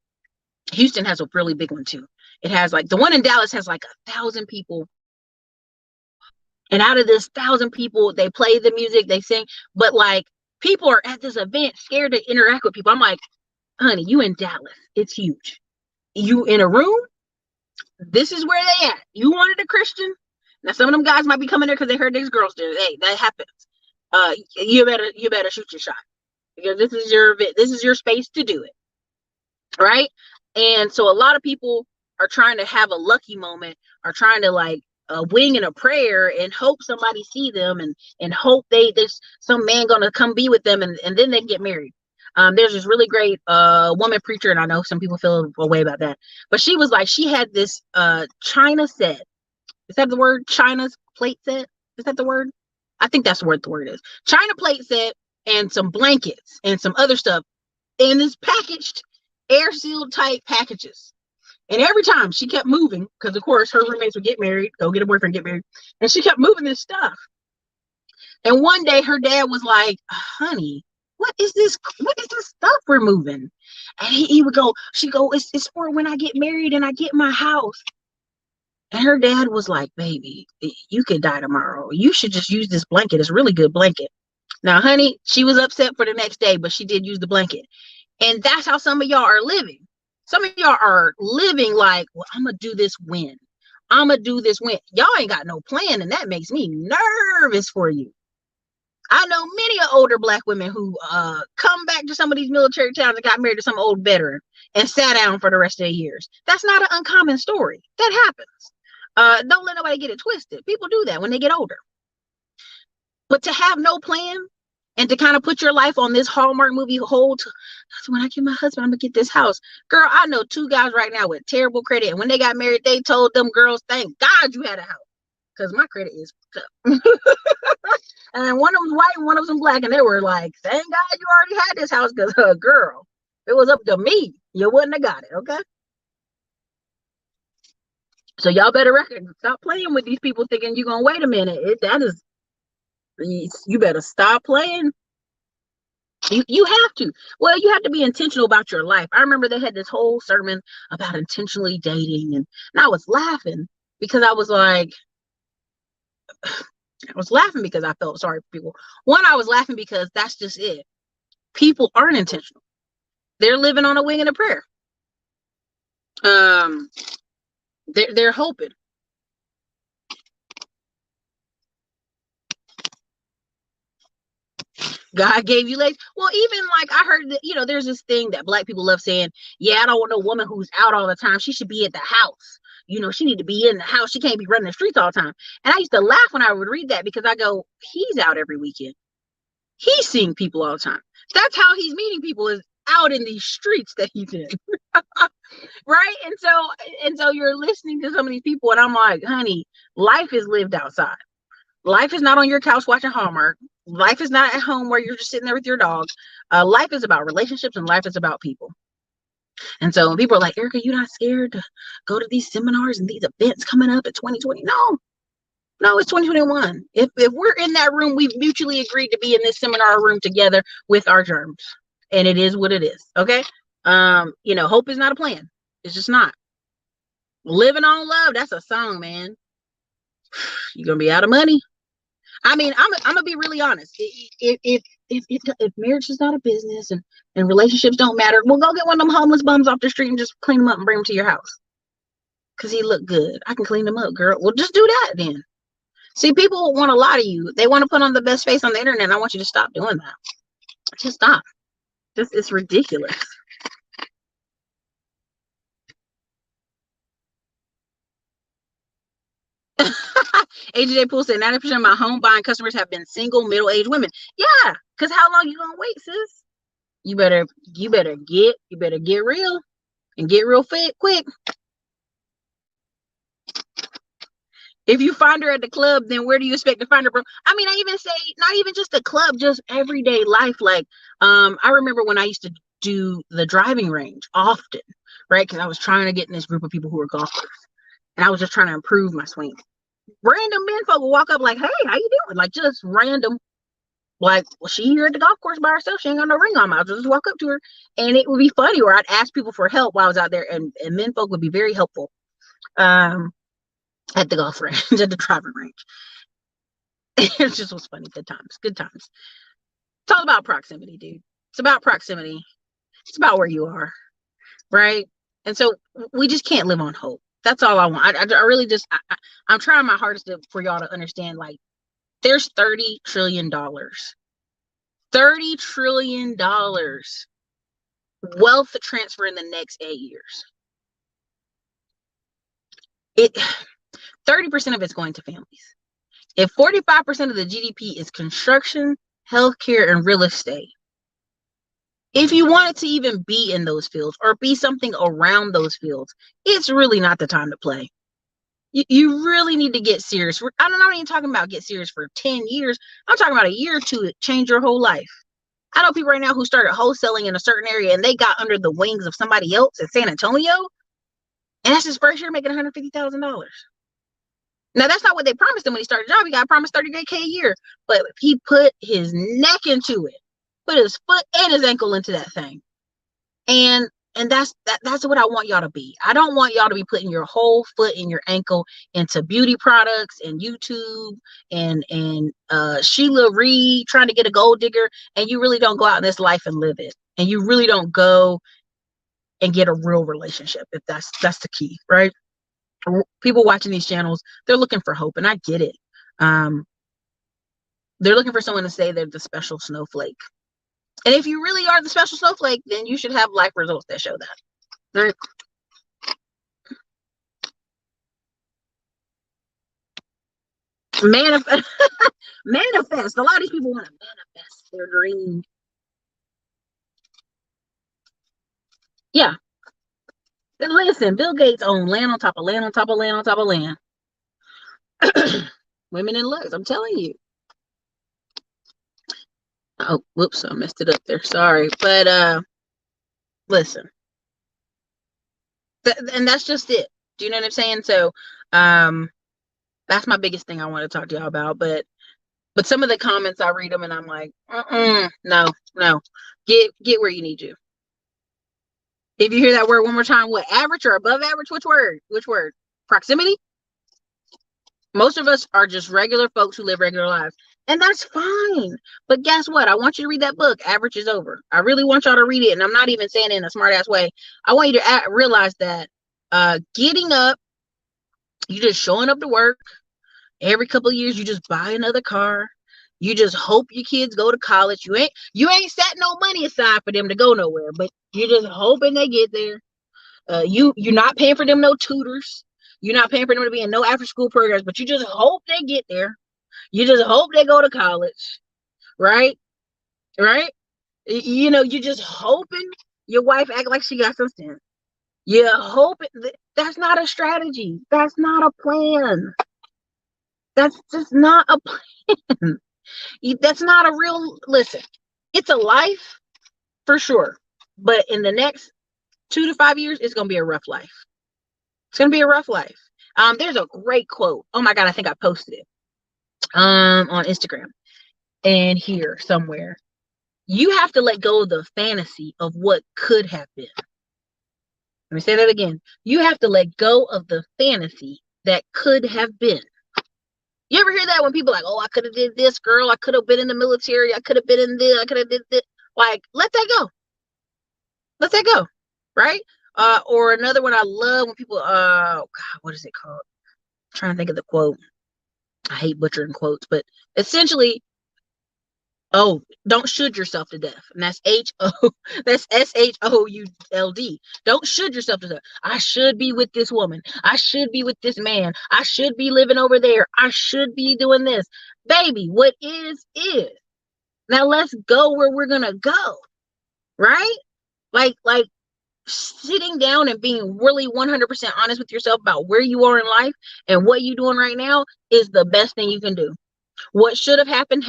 Houston has a really big one too. It has the one in Dallas has 1,000 people. And out of this 1,000 people, they play the music, they sing, but people are at this event scared to interact with people. I'm like, honey, you in Dallas. It's huge. You in a room. This is where they at. You wanted a Christian. Now some of them guys might be coming there because they heard these girls there. Hey, that happens. You better shoot your shot, because this is your space to do it. Right. And so a lot of people are trying to have a lucky moment, are trying to a wing and a prayer and hope somebody see them and hope there's some man gonna come be with them and then they can get married. There's this really great woman preacher, and I know some people feel a way about that, but she was she had this China set. Is that the word? China's plate set? Is that the word? I think that's what the word is. China plate set and some blankets and some other stuff in this packaged, air sealed type packages. And every time she kept moving, because of course her roommates would get married, go get a boyfriend, get married, and she kept moving this stuff. And one day her dad was like, honey, what is this stuff we're moving? And he would go, she'd go, it's for when I get married and I get my house. And her dad was like, baby, you could die tomorrow. You should just use this blanket. It's a really good blanket. Now, honey, she was upset for the next day, but she did use the blanket. And that's how some of y'all are living. Some of y'all are living well, I'm going to do this when. I'm going to do this when. Y'all ain't got no plan, and that makes me nervous for you. I know many older Black women who come back to some of these military towns and got married to some old veteran and sat down for the rest of their years. That's not an uncommon story. That happens. Don't let nobody get it twisted. People do that when they get older. But to have no plan And to kind of put your life on this Hallmark movie hold. When I get my husband, I'm gonna get this house. Girl, I know 2 guys right now with terrible credit, and when they got married, they told them girls, thank God you had a house, because my credit is tough. And one of them white and one of them black, and they were like, thank God you already had this house, because girl, if it was up to me, you wouldn't have got it. Okay. So y'all better stop playing with these people thinking you're gonna wait a minute. You better stop playing. You have to. Well, you have to be intentional about your life. I remember they had this whole sermon about intentionally dating, and I was laughing because I was like, I was laughing because I felt sorry for people. One, I was laughing because that's just it. People aren't intentional. They're living on a wing and a prayer. Um, they're hoping. God gave you legs. Well, even like I heard that, there's this thing that black people love saying, yeah, I don't want no woman who's out all the time. She should be at the house. She need to be in the house. She can't be running the streets all the time. And I used to laugh when I would read that because I go, he's out every weekend. He's seeing people all the time. That's how he's meeting people, is out in these streets that he's in. Right? And so you're listening to some of these people and I'm like, honey, life is lived outside. Life is not on your couch watching Hallmark. Life is not at home where you're just sitting there with your dog. Life is about relationships and life is about people. And so when people are like, Erica, you're not scared to go to these seminars and these events coming up in 2020? No, it's 2021. If we're in that room, we've mutually agreed to be in this seminar room together with our germs. And it is what it is. Okay. Hope is not a plan. It's just not. Living on love, that's a song, man. You're gonna be out of money. I mean, I'm gonna be really honest. If marriage is not a business and relationships don't matter, well, go get one of them homeless bums off the street and just clean them up and bring them to your house. Cause he look good. I can clean them up, girl. Well, just do that then. See, people want a lot of you. They want to put on the best face on the internet. I want you to stop doing that. Just stop. It's ridiculous. AJ Poole said 90% of my home buying customers have been single, middle-aged women. Yeah, because how long you gonna wait, sis? You better get real and get real fit quick. If you find her at the club, then where do you expect to find her, bro? I mean, I even say not even just the club, just everyday life. Like, I remember when I used to do the driving range often, right? Because I was trying to get in this group of people who were golfers, and I was just trying to improve my swing. Random men folk will walk up like, "Hey, how you doing?" Like just random. Like, well, she here at the golf course by herself. She ain't got no ring on. I'll just walk up to her, and it would be funny. Or I'd ask people for help while I was out there, and men folk would be very helpful. At the golf range, at the driving range. It just was funny. Good times. Good times. It's all about proximity, dude. It's about proximity. It's about where you are, right? And so we just can't live on hope. That's all I want. I really just, I'm trying my hardest for y'all to understand, like, there's $30 trillion. $30 trillion wealth transfer in the next 8 years. 30% of it's going to families. If 45% of the GDP is construction, healthcare, and real estate, if you wanted to even be in those fields or be something around those fields, it's really not the time to play. You really need to get serious. I'm not even talking about get serious for 10 years. I'm talking about a year or two to change your whole life. I know people right now who started wholesaling in a certain area and they got under the wings of somebody else in San Antonio. And that's his first year making $150,000. Now, that's not what they promised him when he started the job. He got promised $30K a year. But he put his neck into it, put his foot and his ankle into that thing. And that's what I want y'all to be. I don't want y'all to be putting your whole foot and your ankle into beauty products and YouTube and Sheila Reed trying to get a gold digger, and you really don't go out in this life and live it. And you really don't go and get a real relationship, if that's the key, right? People watching these channels, they're looking for hope, and I get it. They're looking for someone to say they're the special snowflake. And if you really are the special snowflake, then you should have life results that show that. Right? Manifest. Manifest. A lot of these people want to manifest. their dream. Yeah. And listen, Bill Gates owned land on top of land on top of land on top of land. Women in looks, I'm telling you. Oh, whoops, I messed it up there. Sorry. But listen. And that's just it. Do you know what I'm saying? So that's my biggest thing I want to talk to y'all about. But some of the comments, I read them and I'm like, no. Get where you need to. If you hear that word one more time, what, average or above average? Which word? Proximity? Most of us are just regular folks who live regular lives. And that's fine. But guess what? I want you to read that book, Average is Over. I really want y'all to read it. And I'm not even saying it in a smart ass way. I want you to realize that getting up, you just showing up to work. Every couple of years, you just buy another car. You just hope your kids go to college. You ain't set no money aside for them to go nowhere, but you're just hoping they get there. You're not paying for them no tutors. You're not paying for them to be in no after school programs, but you just hope they get there. You just hope they go to college, right? Right? You just hoping your wife act like she got some sense. You're hoping that's not a strategy. That's not a plan. That's just not a plan. That's not a real, listen, it's a life for sure. But in the next 2 to 5 years, it's going to be a rough life. It's going to be a rough life. There's a great quote. Oh my God, I think I posted it on Instagram and here somewhere. You have to let go of the fantasy of what could have been. Let me say that again. You have to let go of the fantasy that could have been. You ever hear that when people are like, oh, I could have did this, girl. I could have been in the military. I could have been in this. I could have did this. Like, let that go. Let that go. Right? Or another one I love when people, God, what is it called? I'm trying to think of the quote. I hate butchering quotes, but essentially, don't should yourself to death. And that's that's SHOULD. Don't should yourself to death. I should be with this woman. I should be with this man. I should be living over there. I should be doing this. Baby, what is. Now let's go where we're gonna go. Right? Like sitting down and being really 100% honest with yourself about where you are in life and what you're doing right now is the best thing you can do. What should have happened.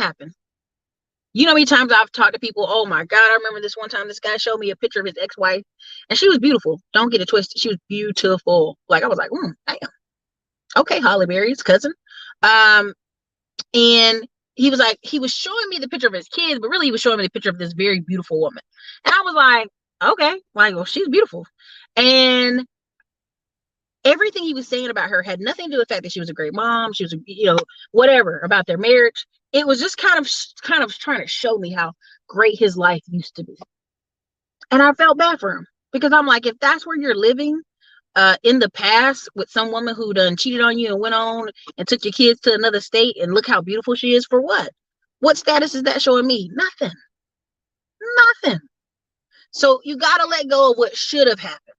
You know how many times I've talked to people, oh my God, I remember this one time this guy showed me a picture of his ex-wife and she was beautiful. Don't get it twisted. She was beautiful. Like I was like, damn. Okay, Holly Berry's cousin. And he was showing me the picture of his kids, but really he was showing me the picture of this very beautiful woman. And I was like, okay, like, well, she's beautiful. And everything he was saying about her had nothing to do with the fact that she was a great mom. She was, whatever about their marriage. It was just kind of trying to show me how great his life used to be. And I felt bad for him because I'm like, if that's where you're living in the past with some woman who done cheated on you and went on and took your kids to another state and look how beautiful she is, for what? What status is that showing me? Nothing. So you got to let go of what should have happened.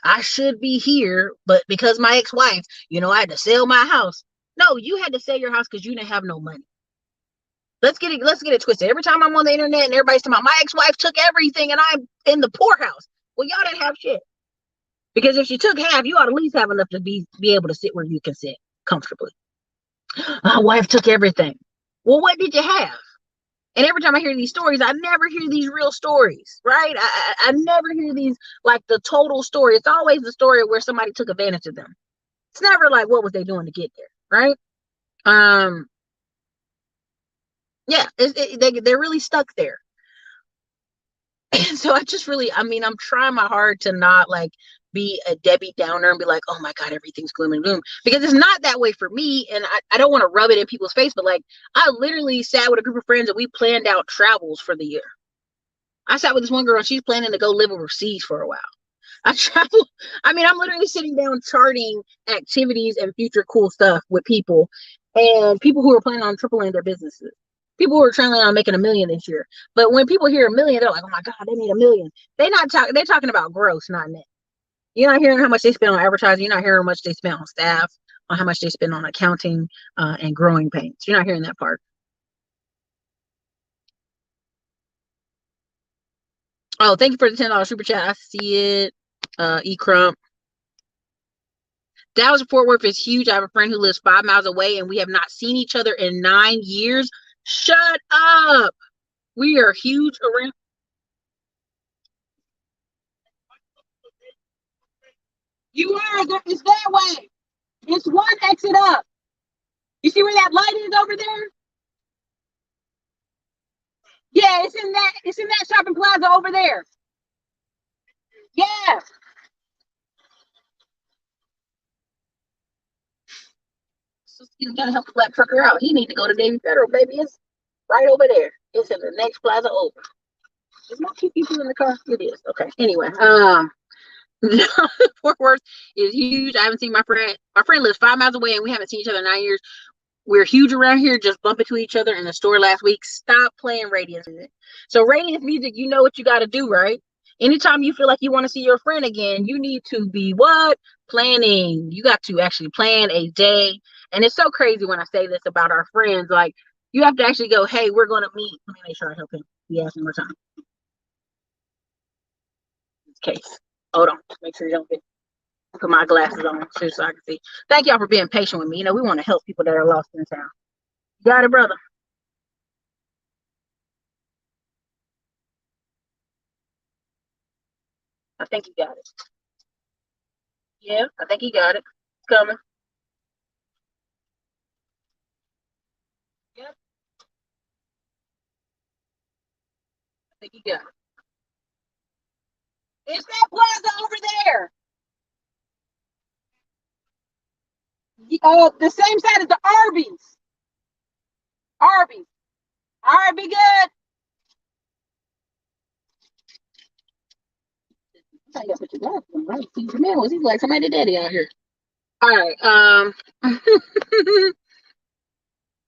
I should be here, but because my ex-wife, I had to sell my house. No, you had to sell your house because you didn't have no money. Let's get it twisted. Every time I'm on the internet and everybody's talking about my ex-wife took everything and I'm in the poorhouse. Well, y'all didn't have shit. Because if she took half, you ought to at least have enough to be able to sit where you can sit comfortably. My wife took everything. Well, what did you have? And every time I hear these stories, I never hear these real stories, right? I never hear these, like, the total story. It's always the story where somebody took advantage of them. It's never like, what was they doing to get there, right? Yeah, they're really stuck there. And so I'm trying my hard to not like be a Debbie Downer and be like, oh my God, everything's gloom and gloom, because it's not that way for me. And I don't want to rub it in people's face, but like, I literally sat with a group of friends and we planned out travels for the year. I sat with this one girl and she's planning to go live overseas for a while. I travel. I'm literally sitting down charting activities and future cool stuff with people, and people who are planning on tripling their businesses. People who are planning on making $1 million this year. But when people hear $1 million, they're like, "Oh my God, they made $1 million." They're talking about gross, not net. You're not hearing how much they spend on advertising. You're not hearing how much they spend on staff, on how much they spend on accounting and growing pains. You're not hearing that part. Oh, thank you for the $10 super chat. I see it. E Crump. Dallas Fort Worth is huge. I have a friend who lives 5 miles away, and we have not seen each other in 9 years. Shut up. We are huge around. You are. It's that way. It's one exit up. You see where that light is over there? Yeah, it's in that shopping plaza over there. Yeah. So you gotta help the black trucker out. He need to go to Navy Federal, baby. It's right over there. It's in the next plaza over. Is my two people in the car? It is. Okay. Anyway, Fort Worth is huge. I haven't seen my friend. My friend lives 5 miles away, and we haven't seen each other in 9 years. We're huge around here. Just bump into each other in the store last week. Stop playing Radiance music. So Radiance music, you know what you got to do, right? Anytime you feel like you want to see your friend again, you need to be what? Planning. You got to actually plan a day. And it's so crazy when I say this about our friends. Like, you have to actually go, hey, we're going to meet. Let me make sure I help him. He asked me more time. Case. Hold on. Make sure you don't get. Put my glasses on so I can see. Thank y'all for being patient with me. You know, we want to help people that are lost in town. You got it, brother. I think you got it. Yeah, I think he got it. It's coming. Yep, I think he got it. It's that plaza over there. The same side as the Arby's. Arby's. All right, be good. I got to put your glasses on, right? He's like somebody daddy out here. All right.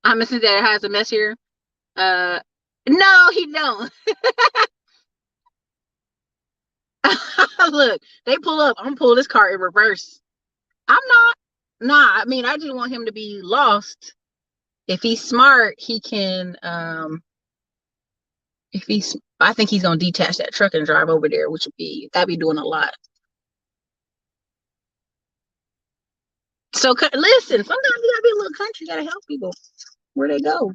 I'm missing that has a mess here. Uh, no, he don't. Look, they pull up. I'm gonna pull this car in reverse. I'm not. Nah, I mean, I just want him to be lost. If he's smart, he can. If he's, I think he's gonna detach that truck and drive over there, which would be that'd be doing a lot. So listen, sometimes you gotta be a little country. You gotta help people where they go.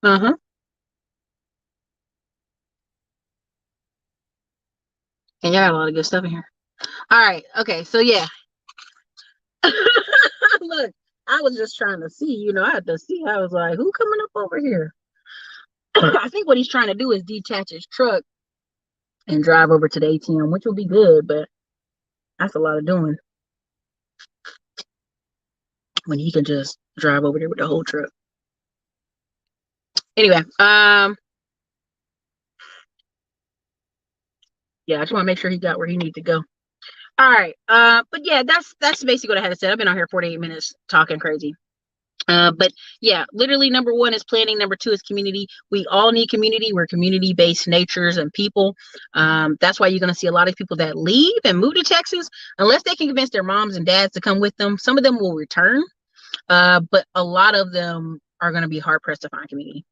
Uh huh. And y'all got a lot of good stuff in here. All right. Okay. So yeah. Look, I was just trying to see. You know, I had to see. I was like, who coming up over here? I think what he's trying to do is detach his truck and drive over to the ATM, which will be good, but that's a lot of doing when he can just drive over there with the whole truck. Anyway, yeah, I just want to make sure he got where he needs to go. All right. But yeah, that's basically what I had to say. I've been out here 48 minutes talking crazy. But yeah, literally number one is planning. Number two is community. We all need community. We're community-based natures and people. That's why you're going to see a lot of people that leave and move to Texas, unless they can convince their moms and dads to come with them. Some of them will return, but a lot of them are going to be hard pressed to find community.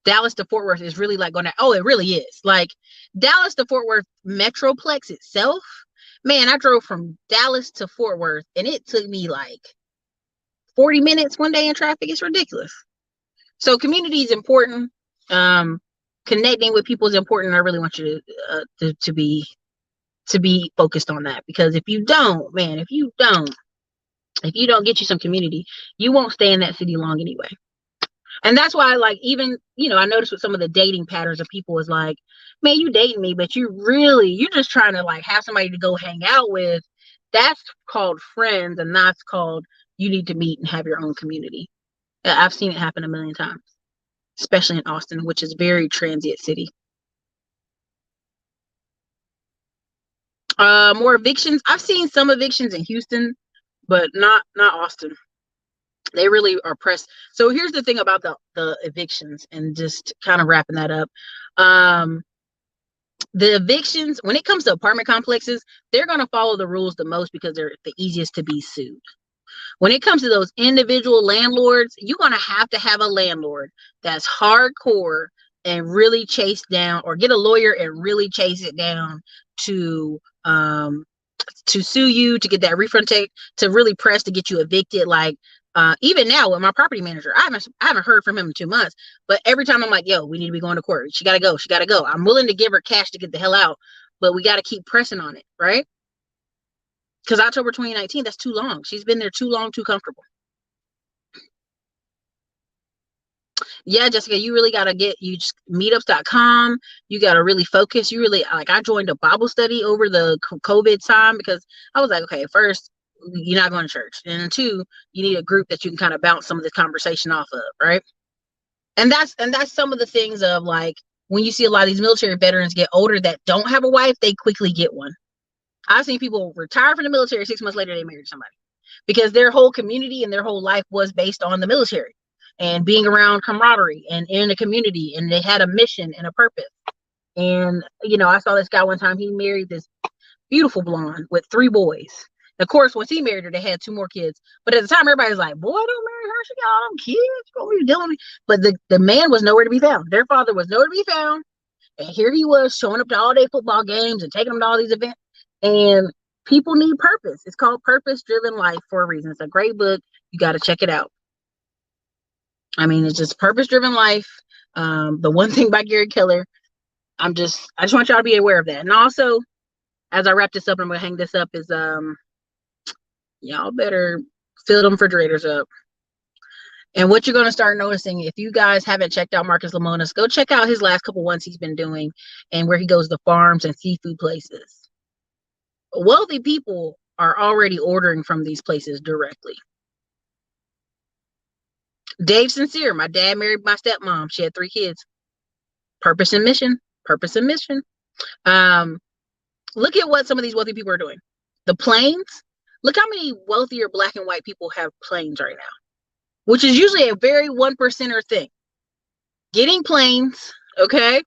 Dallas to Fort Worth is really like going to, oh, it really is. Like Dallas to Fort Worth Metroplex itself, man, I drove from Dallas to Fort Worth and it took me like 40 minutes one day in traffic. It's ridiculous. So community is important. Connecting with people is important. I really want you to be focused on that, because if you don't, man, if you don't get you some community, you won't stay in that city long anyway. And that's why, like, even, I noticed with some of the dating patterns of people is like, man, you dating me, but you're just trying to like have somebody to go hang out with. That's called friends, and that's called you need to meet and have your own community. I've seen it happen a million times, especially in Austin, which is very transient city. More evictions. I've seen some evictions in Houston, but not Austin. They really are pressed. So here's the thing about the evictions, and just kind of wrapping that up. The evictions, when it comes to apartment complexes, they're going to follow the rules the most because they're the easiest to be sued. When it comes to those individual landlords, you're going to have a landlord that's hardcore and really chase down, or get a lawyer and really chase it down to sue you, to get that refund take, to really press to get you evicted. Like even now with my property manager, I haven't heard from him in 2 months, but every time I'm like, yo, we need to be going to court. She gotta go. I'm willing to give her cash to get the hell out, but we got to keep pressing on it, right? Because October 2019, that's too long. She's been there too long, too comfortable. Yeah, Jessica, you really got to meetups.com. You got to really focus. You really, like, I joined a Bible study over the COVID time because I was like, okay, first, you're not going to church. And two, you need a group that you can kind of bounce some of this conversation off of, right? And that's some of the things of, like, when you see a lot of these military veterans get older that don't have a wife, they quickly get one. I've seen people retire from the military, 6 months later, they married somebody because their whole community and their whole life was based on the military and being around camaraderie and in a community, and they had a mission and a purpose. And, you know, I saw this guy one time, he married this beautiful blonde with 3 boys. Of course, once he married her, they had 2 more kids. But at the time, everybody was like, boy, don't marry her. She got all them kids. What are you doing? But the man was nowhere to be found. Their father was nowhere to be found. And here he was showing up to all day football games and taking them to all these events. And people need purpose. It's called Purpose Driven Life for a reason. It's a great book. You got to check it out. I mean, it's just Purpose Driven Life. The One Thing by Gary Keller. I just want y'all to be aware of that. And also, as I wrap this up, I'm gonna hang this up, is y'all better fill them refrigerators up. And what you're gonna start noticing, if you guys haven't checked out Marcus Lemonis, go check out his last couple ones he's been doing, and where he goes to farms and seafood places. Wealthy people are already ordering from these places directly. Dave Sincere, my dad married my stepmom. She had 3 kids. Purpose and mission. Purpose and mission. Look at what some of these wealthy people are doing. The planes. Look how many wealthier black and white people have planes right now, which is usually a very 1%er thing. Getting planes, okay?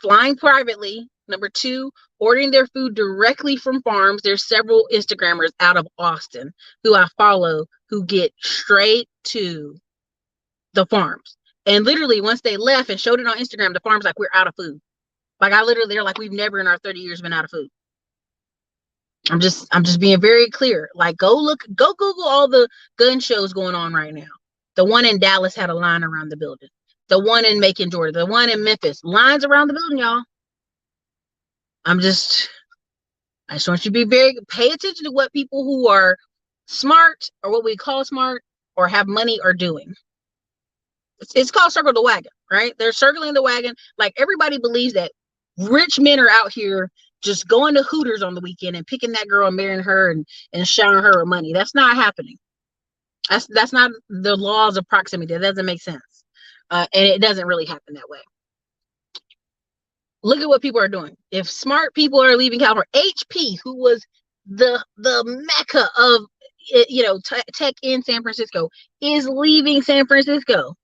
Flying privately. Number 2, ordering their food directly from farms. There's several Instagrammers out of Austin who I follow who get straight to the farms. And literally, once they left and showed it on Instagram, the farm's like, we're out of food. Like, they're like, we've never in our 30 years been out of food. I'm just being very clear. Like, go Google all the gun shows going on right now. The one in Dallas had a line around the building. The one in Macon, Georgia. The one in Memphis. Lines around the building, y'all. I just want you to pay attention to what people who are smart, or what we call smart, or have money, are doing. It's called circle the wagon, right? They're circling the wagon. Like, everybody believes that rich men are out here just going to Hooters on the weekend and picking that girl and marrying her and showering her with money. That's not happening. That's not the laws of proximity. That doesn't make sense. And it doesn't really happen that way. Look at what people are doing. If smart people are leaving California, HP, who was the mecca of, you know, tech in San Francisco, is leaving San Francisco.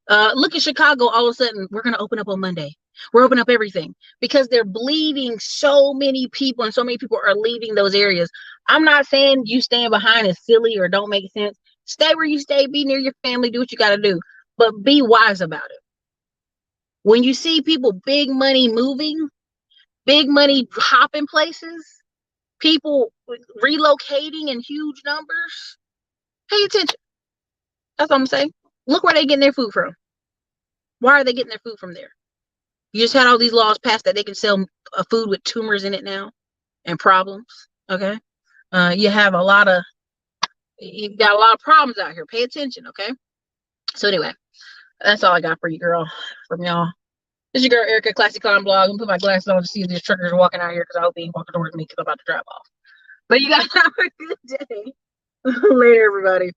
Look at Chicago. All of a sudden, we're going to open up on Monday. We're opening up everything because they're bleeding so many people, and so many people are leaving those areas. I'm not saying you staying behind is silly or don't make sense. Stay where you stay. Be near your family. Do what you got to do, but be wise about it. When you see people, big money moving, big money hopping places, people relocating in huge numbers, pay attention. That's what I'm saying. Look where they're getting their food from. Why are they getting their food from there? You just had all these laws passed that they can sell food with tumors in it now and problems. Okay. You've got a lot of problems out here. Pay attention. Okay. So anyway, that's all I got for you, girl, from y'all. This is your girl, Erica, Classic Clown Blog. I'm gonna put my glasses on to see if these truckers are walking out here, because I hope they ain't walking towards me because I'm about to drive off. But you guys have a good day. Later, everybody.